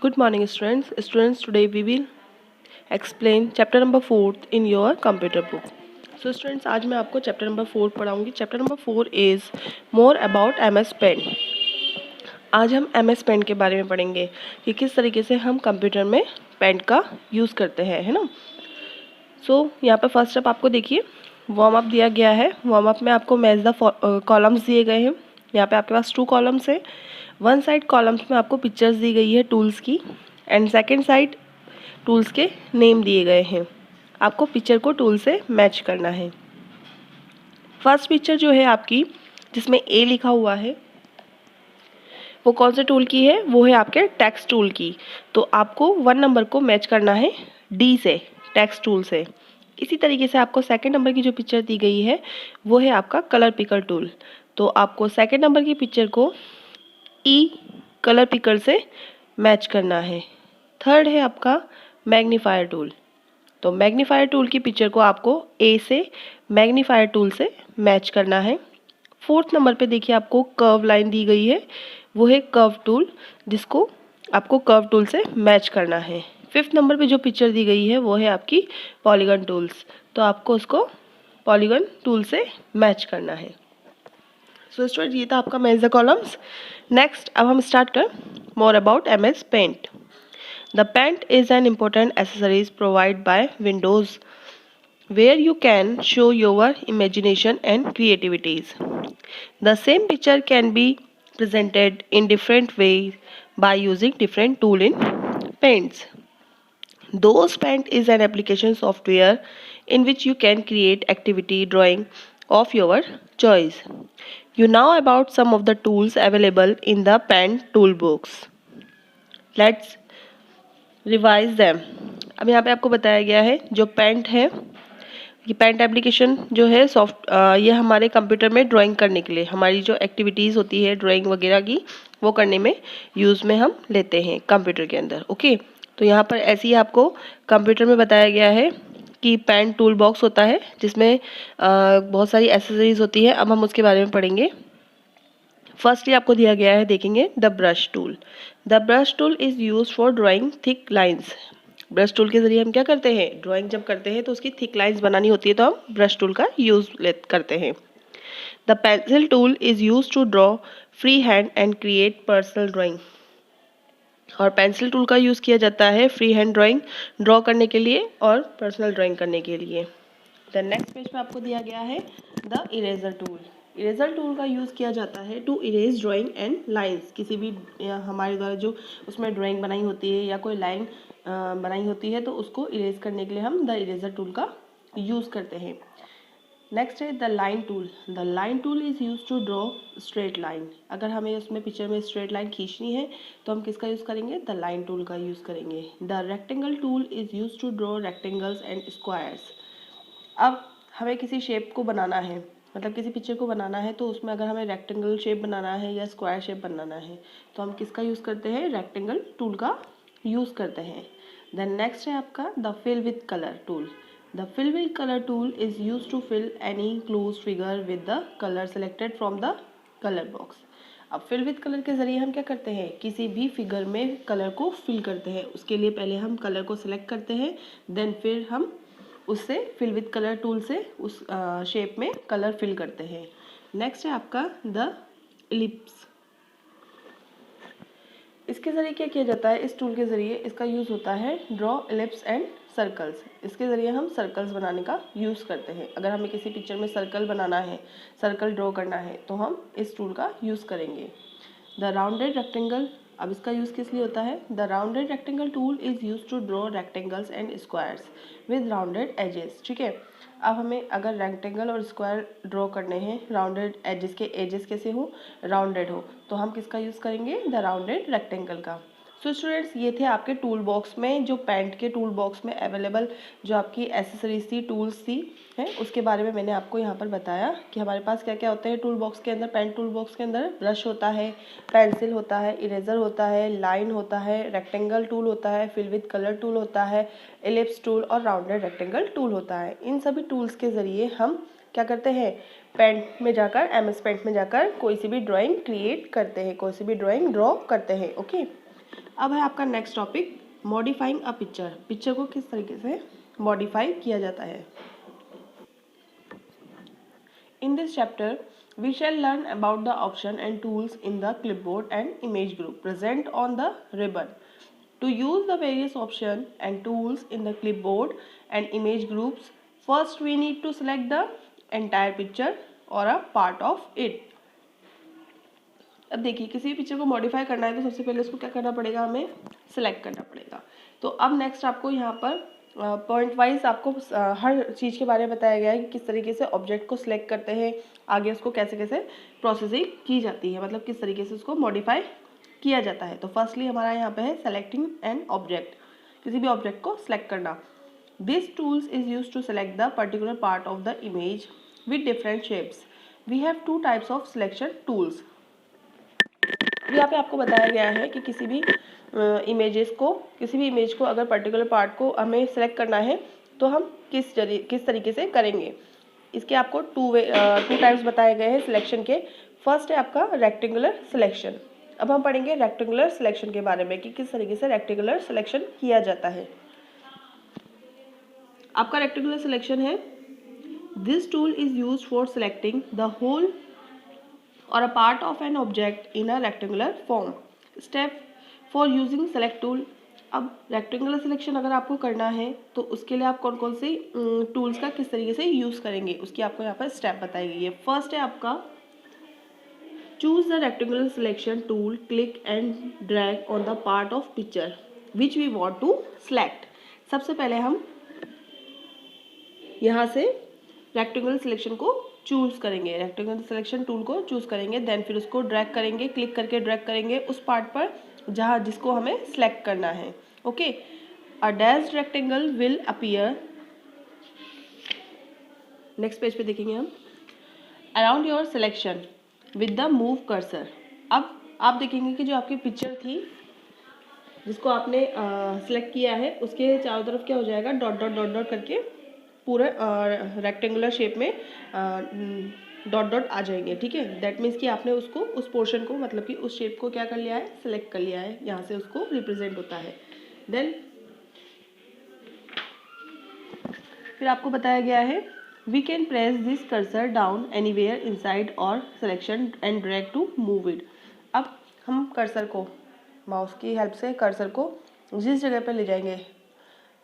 Good morning, students. Today we will explain chapter number 4 in your computer book. So, students, आज मैं आपको chapter number 4 पढ़ाऊँगी. Chapter number 4 is more about MS Paint. आज हम MS Paint के बारे में पढ़ेंगे कि किस तरीके से हम कंप्यूटर में पेंट का यूज़ करते हैं, है ना. सो यहाँ पर फर्स्ट स्टेप आपको देखिए वार्म अप दिया गया है. वार्म अप में आपको मैच द कॉलम्स दिए गए हैं. यहाँ पे आपके पास 2 कॉलम्स है. वन साइड कॉलम्स में आपको पिक्चर्स दी गई है टूल्स की एंड सेकंड साइड टूल्स के नेम दिए गए हैं. आपको पिक्चर को टूल से मैच करना है. फर्स्ट पिक्चर जो है आपकी जिसमें ए लिखा हुआ है वो कौन से टूल की है, वो है आपके टेक्स्ट टूल की. तो आपको 1 नंबर को मैच करना है डी से, टेक्स्ट टूल से. इसी तरीके से आपको सेकंड नंबर की जो पिक्चर दी गई है वो है आपका कलर पिकर टूल. तो आपको सेकंड नंबर की पिक्चर को ई कलर पिकर से मैच करना है. थर्ड है आपका मैग्नीफायर टूल. तो मैग्नीफायर टूल की पिक्चर को आपको ए से मैग्नीफायर टूल से मैच करना है. फोर्थ नंबर पे देखिए आपको कर्व लाइन दी गई है, वो है कर्व टूल जिसको आपको कर्व टूल से मैच करना है. फिफ्थ नंबर पे जो पिक्चर दी गई है वो है आपकी पॉलीगन टूल्स. तो आपको उसको पॉलीगन टूल से मैच करना है. सो स्टूडेंट ये था आपका मैच द कॉलम्स. नेक्स्ट अब हम स्टार्ट कर more about MS paint. The paint is an important accessories provide by Windows where you can show your imagination and creativities. The same picture can be presented in different ways by using different tool in paints. Those Paint is an application software in which you can create activity drawing of your choice. You know about some of the tools available in the Paint toolbox. Let's revise them. अब यहाँ पे आपको बताया गया है जो paint है, ये पेंट एप्लीकेशन जो है ये हमारे कंप्यूटर में ड्राइंग करने के लिए, हमारी जो एक्टिविटीज़ होती है ड्राइंग वगैरह की वो करने में यूज़ में हम लेते हैं कंप्यूटर के अंदर. ओके, तो यहाँ पर ऐसे ही आपको कंप्यूटर में बताया गया है कि पेंट टूल बॉक्स होता है जिसमें बहुत सारी एसेसरीज होती है. अब हम उसके बारे में पढ़ेंगे. फर्स्टली आपको दिया गया है, देखेंगे the brush tool. The brush tool is use for drawing thick lines. Brush tool के जरिए हम क्या करते हैं, ड्राइंग जब करते हैं तो उसकी थिक लाइंस बनानी होती है तो हम ब्रश टूल का यूज़ करते हैं. The pencil tool is use to draw free hand and create personal drawing. और पेंसिल टूल का यूज़ किया जाता है फ्री हैंड ड्राइंग ड्रॉ करने के लिए और पर्सनल ड्राइंग करने के लिए. द नेक्स्ट पेज पे आपको दिया गया है the eraser tool. Eraser tool का यूज़ किया जाता है to erase drawing and lines. किसी भी हमारे द्वारा जो उसमें ड्राइंग बनाई होती है या कोई लाइन बनाई होती है तो उसको इरेज करने के लिए हम द इरेजर टूल का यूज़ करते हैं. नेक्स्ट है the line tool. The line tool is use to draw straight line. अगर हमें उसमें पिक्चर में स्ट्रेट लाइन खींचनी है तो हम किसका यूज़ करेंगे, द लाइन टूल का यूज़ करेंगे. The rectangle tool is use to draw rectangles and squares. अब हमें किसी शेप को बनाना है, मतलब किसी पिक्चर को बनाना है तो उसमें अगर हमें रेक्टेंगल शेप बनाना है या स्क्वायर शेप बनाना है तो हम किसका यूज़ करते हैं, रेक्टेंगल टूल का यूज़ करते हैं. देन नेक्स्ट है आपका the fill with colour tool. The fill with colour tool is use to fill any close figure with the colour selected from the colour box. अब fill with colour के ज़रिए हम क्या करते हैं, किसी भी फिगर में कलर को फिल करते हैं. उसके लिए पहले हम कलर को सिलेक्ट करते हैं, देन फिर हम उससे फिल विथ कलर टूल से उस शेप में कलर फिल करते हैं. नेक्स्ट है आपका द इलिप्स. इसके ज़रिए क्या किया जाता है, इस टूल के ज़रिए इसका यूज़ होता है ड्रॉ इलिप्स एंड सर्कल्स. इसके ज़रिए हम सर्कल्स बनाने का यूज़ करते हैं. अगर हमें किसी पिक्चर में सर्कल बनाना है, सर्कल ड्रॉ करना है तो हम इस टूल का यूज़ करेंगे. The rounded rectangle. अब इसका यूज़ किस लिए होता है, the rounded rectangle tool is use to draw rectangles and squares with rounded edges. ठीक है, अब हमें अगर रेक्टेंगल और स्क्वायर ड्रॉ करने हैं, राउंडेड एजेस के एजेस कैसे हो, राउंडेड हो, तो हम किसका यूज़ करेंगे, द राउंडेड रेक्टेंगल का. सो स्टूडेंट्स ये थे आपके टूल बॉक्स में, जो पेंट के टूल बॉक्स में अवेलेबल जो आपकी एसेसरीज थी, टूल्स थी हैं, उसके बारे में मैंने आपको यहाँ पर बताया कि हमारे पास क्या क्या होते हैं टूल बॉक्स के अंदर. पेंट टूल बॉक्स के अंदर ब्रश होता है, पेंसिल होता है, इरेजर होता है, लाइन होता है, रेक्टेंगल टूल होता है, फिल विथ कलर टूल होता है, एलिप्स टूल और राउंडेड रेक्टेंगल टूल होता है. इन सभी टूल्स के ज़रिए हम क्या करते हैं, पेंट में जाकर, MS पेंट में जाकर कोई सी भी ड्राइंग क्रिएट करते हैं, कोई सी भी ड्राइंग ड्रॉ करते हैं. ओके, अब है आपका next topic modifying a picture. Picture को किस तरीके से मॉडिफाई किया जाता है। In this chapter, we shall learn about the option and tools in the clipboard and image group present on the ribbon. To use the various options and tools in the clipboard and image groups, first we need to select the entire picture or a part of it. अब देखिए किसी भी picture को modify करना है तो सबसे पहले उसको क्या करना पड़ेगा, हमें सेलेक्ट करना पड़ेगा। तो अब नेक्स्ट आपको यहाँ पर पॉइंट वाइज आपको हर चीज़ के बारे में बताया गया है कि किस तरीके से ऑब्जेक्ट को सिलेक्ट करते हैं, आगे उसको कैसे कैसे प्रोसेसिंग की जाती है, मतलब किस तरीके से उसको मॉडिफाई किया जाता है। तो फर्स्टली हमारा यहाँ पे है सेलेक्टिंग एन ऑब्जेक्ट, किसी भी ऑब्जेक्ट को सिलेक्ट करना। This tools is use to select the particular part of the image with different shapes. We have two types of selection tools. यहाँ पे आपको बताया गया है कि किसी भी इमेज को अगर पर्टिकुलर पार्ट को हमें सेलेक्ट करना है तो हम किस तरीके से करेंगे। इसके आपको टू टाइप्स बताए गए हैं सिलेक्शन के। फर्स्ट है आपका रेक्टेंगुलर सिलेक्शन। अब हम पढ़ेंगे रेक्टेंगुलर सिलेक्शन के बारे में कि किस तरीके से रेक्टेंगुलर सिलेक्शन किया जाता है। आपका रेक्टेंगुलर सिलेक्शन है, this tool is used for selecting the whole or a part of an object in a rectangular form. Step for using select tool. अब रेक्टेंगुलर सिलेक्शन अगर आपको करना है तो उसके लिए आप कौन कौन से टूल्स का किस तरीके से यूज़ करेंगे उसकी आपको यहाँ पर स्टेप बताई गई है। फर्स्ट है आपका choose the rectangular selection tool, click and drag on the part of picture which we want to select. सबसे पहले हम यहाँ से रेक्टेंगुलर सिलेक्शन को चूज करेंगे, रेक्टेंगुलर सिलेक्शन टूल को चूज करेंगे, देन फिर उसको ड्रैग करेंगे, क्लिक करके ड्रैग करेंगे उस पार्ट पर जिसको हमें सेलेक्ट करना है। Okay, a dashed rectangle will appear, next page पे देखेंगे हम, around your selection with the move cursor. अब आप देखेंगे कि जो आपकी पिक्चर थी जिसको आपने सेलेक्ट किया है उसके चारों तरफ क्या हो जाएगा, डॉट डॉट डॉट डॉट करके पूरे रेक्टेंगुलर शेप में डॉट डॉट आ जाएंगे। ठीक है, दैट मीन्स कि आपने उसको उस पोर्शन को मतलब कि उस शेप को क्या कर लिया है, सिलेक्ट कर लिया है, यहाँ से उसको रिप्रेजेंट होता है। देन फिर आपको बताया गया है we can press this cursor down anywhere inside और selection and drag to move it. अब हम कर्सर को माउस की हेल्प से कर्सर को जिस जगह पर ले जाएंगे,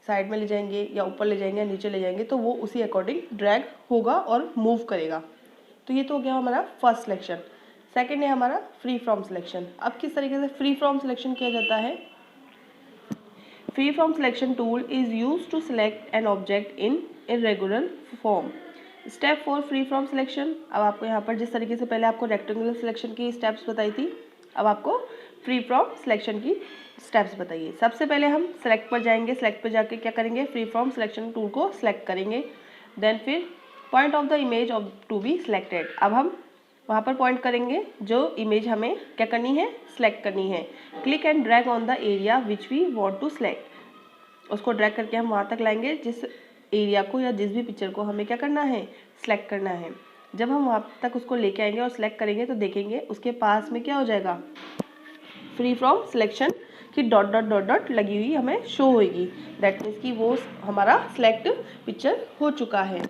साइड में ले जाएंगे या ऊपर ले जाएंगे या नीचे ले जाएंगे तो वो उसी अकॉर्डिंग ड्रैग होगा और मूव करेगा। तो ये तो हो गया हमारा फर्स्ट सिलेक्शन। सेकंड है हमारा फ्री फ्रॉम सिलेक्शन। अब किस तरीके से फ्री फ्रॉम सिलेक्शन किया जाता है। Free from selection tool is use to select an object in irregular form. Step for free from selection. अब आपको यहाँ पर जिस तरीके से पहले आपको रेक्टेंगुलर सिलेक्शन की स्टेप्स बताई थी, अब आपको फ्री फ्रॉम सिलेक्शन की स्टेप्स बताइए। सबसे पहले हम सेलेक्ट पर जाएंगे, सेलेक्ट पर जाके क्या करेंगे, फ्री फ्रॉम सिलेक्शन टूल को सिलेक्ट करेंगे। देन फिर point of the image of to be selected. अब हम वहाँ पर पॉइंट करेंगे जो इमेज हमें क्या करनी है, सिलेक्ट करनी है। Click and drag on the area which we want to select. उसको ड्रैग करके हम वहाँ तक लाएंगे जिस एरिया को या जिस भी पिक्चर को हमें क्या करना है, सिलेक्ट करना है। जब हम वहाँ तक उसको लेके आएंगे और सिलेक्ट करेंगे तो देखेंगे उसके पास में क्या हो जाएगा, फ्री फ्रॉम सिलेक्शन की डॉट डॉट डॉट डॉट लगी हुई हमें शो होगी। दैट मीन्स कि वो हमारा सिलेक्ट पिक्चर हो चुका है।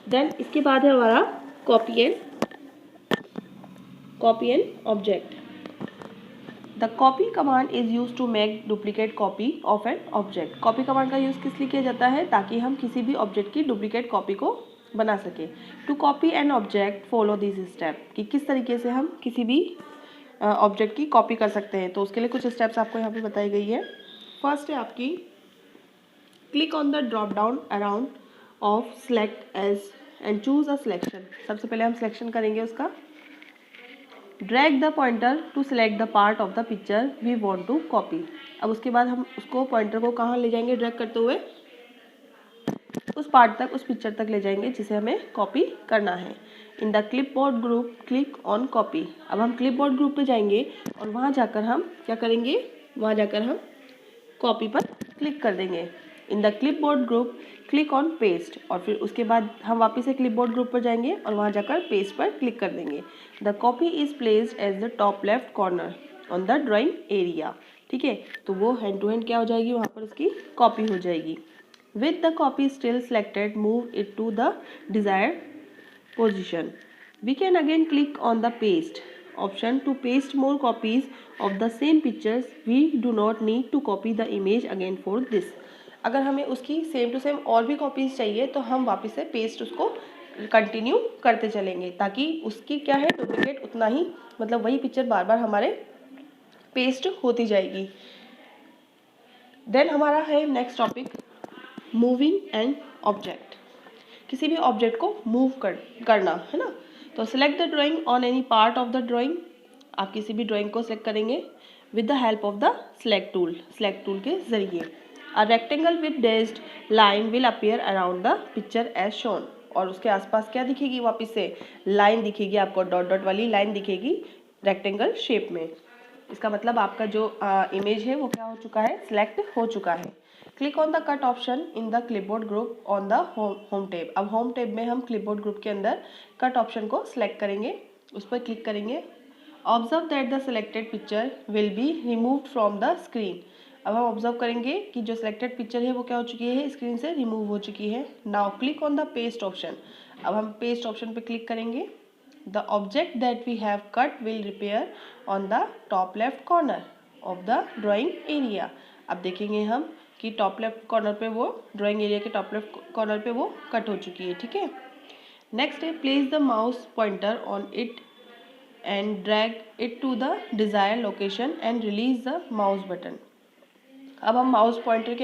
देन इसके बाद है हमारा copy and object. The copy command is use to make duplicate copy of an object. Copy command का यूज़ किस लिए किया जाता है, ताकि हम किसी भी ऑब्जेक्ट की डुप्लीकेट कॉपी को बना सके। To copy an object follow this step, कि किस तरीके से हम किसी भी ऑब्जेक्ट की कॉपी कर सकते हैं। तो उसके लिए कुछ स्टेप्स आपको यहाँ पे बताई गई है। फर्स्ट है आपकी click on the drop down around of select as and choose a selection. सबसे पहले हम सिलेक्शन करेंगे उसका। Drag the pointer to select the part of the picture we want to copy. अब उसके बाद हम उसको पॉइंटर को कहाँ ले जाएंगे, ड्रैग करते हुए उस पार्ट तक, उस पिक्चर तक ले जाएंगे जिसे हमें कॉपी करना है। In the clipboard group click on copy. अब हम क्लिपबोर्ड ग्रुप पे जाएंगे और वहाँ जाकर हम क्या करेंगे, वहाँ जाकर हम कॉपी पर क्लिक कर देंगे। In the clipboard group click on paste, और फिर उसके बाद हम वापस से क्लिपबोर्ड ग्रुप पर जाएंगे और वहाँ जाकर पेस्ट पर क्लिक कर देंगे। The copy is placed as the top left corner on the drawing area. ठीक है, तो वो हैंड टू हैंड क्या हो जाएगी, वहाँ पर उसकी कॉपी हो जाएगी। With the copy still selected move it to the desired position. We can again click on the paste option to paste more copies of the same pictures. We do not need to copy the image again for this. अगर हमें उसकी same to same और भी copies चाहिए तो हम वापस से पेस्ट उसको कंटिन्यू करते चलेंगे, ताकि उसकी क्या है डुप्लीकेट उतना ही, मतलब वही पिक्चर बार बार हमारे पेस्ट होती जाएगी। देन हमारा है next topic moving and object. किसी भी ऑब्जेक्ट को मूव करना है ना। तो select the drawing on any part of the drawing. आप किसी भी ड्राइंग को सिलेक्ट करेंगे with the help of the select tool के जरिए। A rectangle with dashed line will appear around the picture as shown. और उसके आसपास क्या दिखेगी, वापस से लाइन दिखेगी आपको, डॉट डॉट वाली लाइन दिखेगी रेक्टेंगल शेप में। इसका मतलब आपका जो इमेज है वो क्या हो चुका है, सिलेक्ट हो चुका है। Click on the cut option in the clipboard group on the home tab. अब होम टैब में हम क्लिपबोर्ड ग्रुप के अंदर कट ऑप्शन को सिलेक्ट करेंगे, उस पर क्लिक करेंगे। Observe that the selected picture will be removed from the screen. अब हम ऑब्जर्व करेंगे कि जो सिलेक्टेड पिक्चर है वो क्या हो चुकी है, स्क्रीन से रिमूव हो चुकी है। Now click on the paste option. अब हम पेस्ट ऑप्शन पर क्लिक करेंगे। The object that we have cut will repair on the top left corner of the drawing area. अब देखेंगे हम कि टॉप लेफ्ट कॉर्नर पे वो ड्राइंग एरिया के टॉप लेफ्ट कॉर्नर पे वो कट हो चुकी है। ठीक है, नेक्स्ट है place the mouse pointer on it and drag it to the desire location and release the mouse button. अब हम माउस पॉइंटर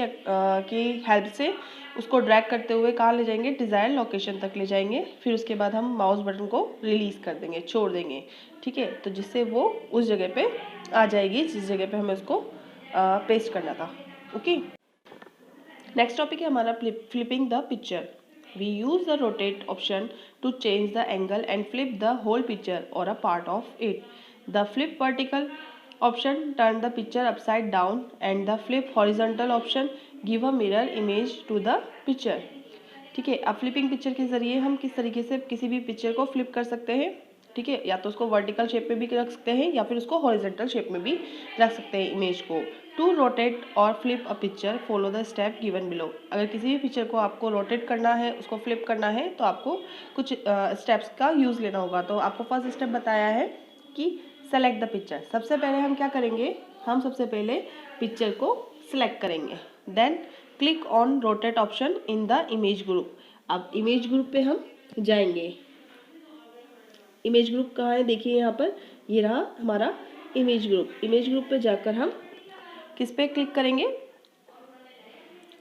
की हेल्प से उसको ड्रैग करते हुए कहाँ ले जाएंगे, डिजायर लोकेशन तक ले जाएंगे। फिर उसके बाद हम माउस बटन को रिलीज कर देंगे, छोड़ देंगे। ठीक है, तो जिससे वो उस जगह पे आ जाएगी जिस जगह पे हमें उसको पेस्ट करना था। ओके, नेक्स्ट टॉपिक है हमारा flipping the picture. We use the rotate option to change the angle and flip the whole picture और a part of it. The flip vertical option turn the picture upside down and the flip horizontal option give a mirror image to the picture. ठीक है, अब flipping picture के जरिए हम किस तरीके से किसी भी पिक्चर को फ्लिप कर सकते हैं। ठीक है, या तो उसको वर्टिकल शेप में भी रख सकते हैं या फिर उसको हॉरिजॉन्टल शेप में भी रख सकते हैं इमेज को। टू रोटेट और flip a picture follow the step given below. अगर किसी भी पिक्चर को आपको रोटेट करना है, उसको फ्लिप करना है, तो आपको कुछ स्टेप्स का यूज़ लेना होगा। तो आपको फर्स्ट स्टेप बताया है कि सेलेक्ट द पिक्चर। सबसे पहले हम क्या करेंगे, हम सबसे पहले पिक्चर को सिलेक्ट करेंगे। Then click on rotate option in the image group. अब इमेज ग्रुप पे हम जाएंगे। इमेज ग्रुप कहाँ है, देखिए यहाँ पर, ये रहा हमारा इमेज ग्रुप। इमेज ग्रुप पे जाकर हम किस पे क्लिक करेंगे,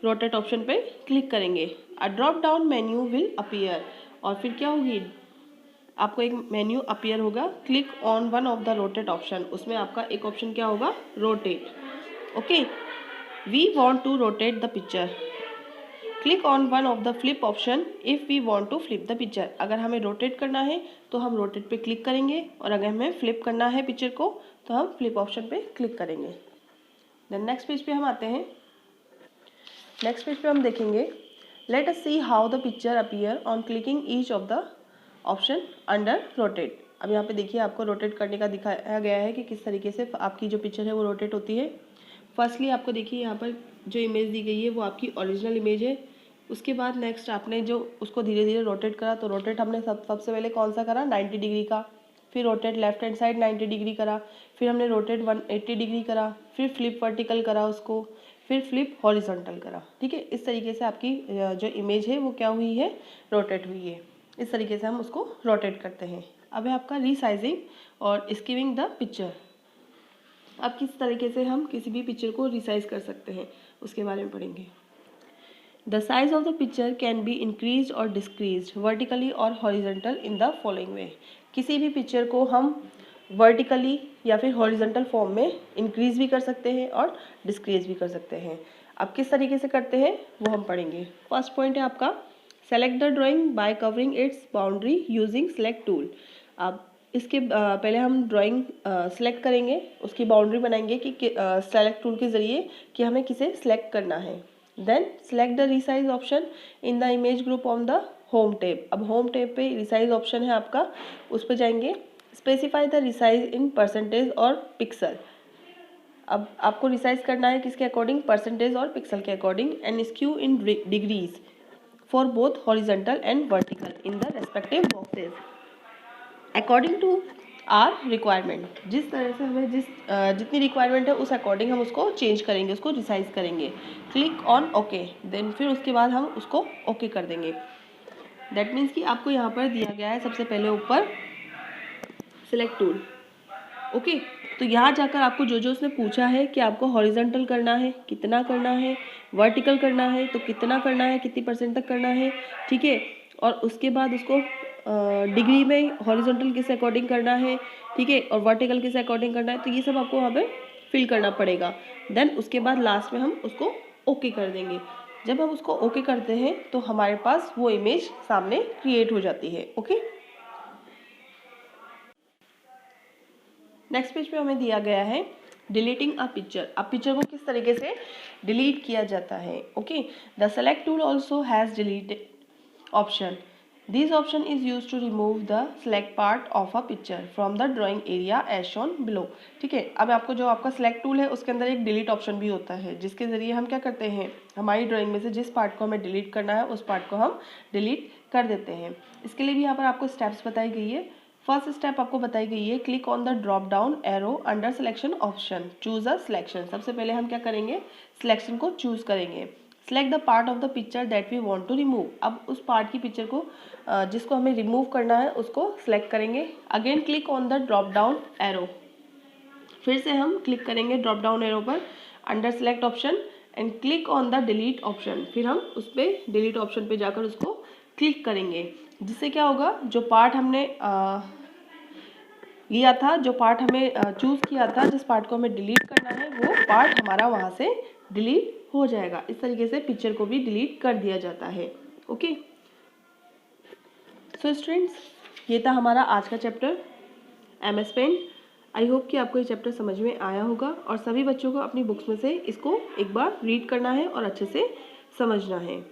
रोटेट ऑप्शन पे क्लिक करेंगे। A drop down menu will appear. और फिर क्या होगी, आपको एक मेन्यू अपीयर होगा। Click on one of the rotate option. उसमें आपका एक ऑप्शन क्या होगा, rotate. Okay, we want to rotate the picture. Click on one of the flip option if we want to flip the picture. अगर हमें rotate करना है तो हम रोटेट पे क्लिक करेंगे, और अगर हमें फ्लिप करना है पिक्चर को तो हम फ्लिप ऑप्शन पे क्लिक करेंगे। देन नेक्स्ट पेज पे हम आते हैं। नेक्स्ट पेज पे हम देखेंगे, let us see how the picture appear on clicking each of the option under rotate. अब यहाँ पे देखिए आपको रोटेट करने का दिखाया गया है कि किस तरीके से आपकी जो पिक्चर है वो रोटेट होती है। फर्स्टली आपको देखिए यहाँ पर जो इमेज दी गई है वो आपकी ओरिजिनल इमेज है। उसके बाद नेक्स्ट आपने जो उसको धीरे धीरे रोटेट करा, तो रोटेट हमने सबसे पहले कौन सा करा, 90 डिग्री का। फिर rotate left hand side 90 degree करा। फिर हमने रोटेट 180 डिग्री करा। फिर फ्लिप वर्टिकल करा उसको। फिर फ्लिप हॉरिजॉन्टल करा। ठीक है, इस तरीके से आपकी जो इमेज है वो क्या हुई है, रोटेट हुई है। इस तरीके से हम उसको रोटेट करते हैं। अब है आपका रीसाइजिंग और स्कीविंग द पिक्चर। अब किस तरीके से हम किसी भी पिक्चर को रिसाइज कर सकते हैं उसके बारे में पढ़ेंगे। The size of the picture can be increase और डिक्रीज वर्टिकली और हॉरिजॉन्टल इन द फॉलोइंग वे। किसी भी पिक्चर को हम वर्टिकली या फिर हॉरिजॉन्टल फॉर्म में इंक्रीज भी कर सकते हैं और डिक्रीज भी कर सकते हैं। अब किस तरीके से करते हैं वो हम पढ़ेंगे। फर्स्ट पॉइंट है आपका, select the drawing bye covering it's boundary using select tool. अब इसके पहले हम ड्राइंग सेलेक्ट करेंगे, उसकी बाउंड्री बनाएंगे कि सेलेक्ट टूल के ज़रिए कि हमें किसे सेलेक्ट करना है। Then select the resize option in the image group on the home tab. अब होम टैब पे रिसाइज ऑप्शन है आपका, उस पर जाएंगे। Specify the resize in percentage और पिक्सल। अब आपको रिसाइज करना है किसके अकॉर्डिंग, परसेंटेज और पिक्सल के according, and skew in degrees for both horizontal and vertical in the respective boxes according to our requirement. जिस तरह से हमें जितनी रिक्वायरमेंट है उस अकॉर्डिंग हम उसको चेंज करेंगे, उसको रिसाइज करेंगे। क्लिक ऑन ओके, देन फिर उसके बाद हम उसको ओके कर देंगे। दैट मीन्स कि आपको यहाँ पर दिया गया है सबसे पहले ऊपर सिलेक्ट टूल। ओके, तो यहाँ जाकर आपको जो जो उसने पूछा है कि आपको हॉरिजॉन्टल करना है कितना करना है, वर्टिकल करना है तो कितना करना है, कितनी परसेंट तक करना है, ठीक है। और उसके बाद उसको डिग्री में हॉरिजॉन्टल किस अकॉर्डिंग करना है, ठीक है, और वर्टिकल किस अकॉर्डिंग करना है, तो ये सब आपको वहाँ पे फिल करना पड़ेगा। देन उसके बाद लास्ट में हम उसको ओके कर देंगे। जब हम उसको ओके करते हैं तो हमारे पास वो इमेज सामने क्रिएट हो जाती है। ओके, नेक्स्ट पेज पे हमें दिया गया है डिलीटिंग अ पिक्चर। अब पिक्चर को किस तरीके से डिलीट किया जाता है। Okay, the select tool also has delete option. This option is use to remove the select part of a picture from the drawing area as shown below. ठीक है, अब आपको जो आपका सेलेक्ट टूल है उसके अंदर एक डिलीट ऑप्शन भी होता है, जिसके जरिए हम क्या करते हैं, हमारी ड्राइंग में से जिस पार्ट को हमें डिलीट करना है उस पार्ट को हम डिलीट कर देते हैं। इसके लिए भी यहाँ पर आपको स्टेप्स बताई गई है। फर्स्ट स्टेप आपको बताई गई है, click on the drop down arrow under selection option, choose a selection. सबसे पहले हम क्या करेंगे, सिलेक्शन को चूज करेंगे। Select the part of the picture that we want to remove. अब उस पार्ट की पिक्चर को जिसको हमें रिमूव करना है उसको सिलेक्ट करेंगे। Again click on the drop down arrow, फिर से हम क्लिक करेंगे ड्रॉप डाउन एरो पर under select option and click on the delete option. फिर हम उस पर डिलीट ऑप्शन पे जाकर उसको क्लिक करेंगे, जिससे क्या होगा, जो पार्ट हमने लिया था, जो पार्ट हमें चूज़ किया था, जिस पार्ट को हमें डिलीट करना है वो पार्ट हमारा वहाँ से डिलीट हो जाएगा। इस तरीके से पिक्चर को भी डिलीट कर दिया जाता है। ओके, सो स्टूडेंट्स, ये था हमारा आज का chapter MS Paint. I hope कि आपको ये चैप्टर समझ में आया होगा और सभी बच्चों को अपनी बुक्स में से इसको एक बार रीड करना है और अच्छे से समझना है।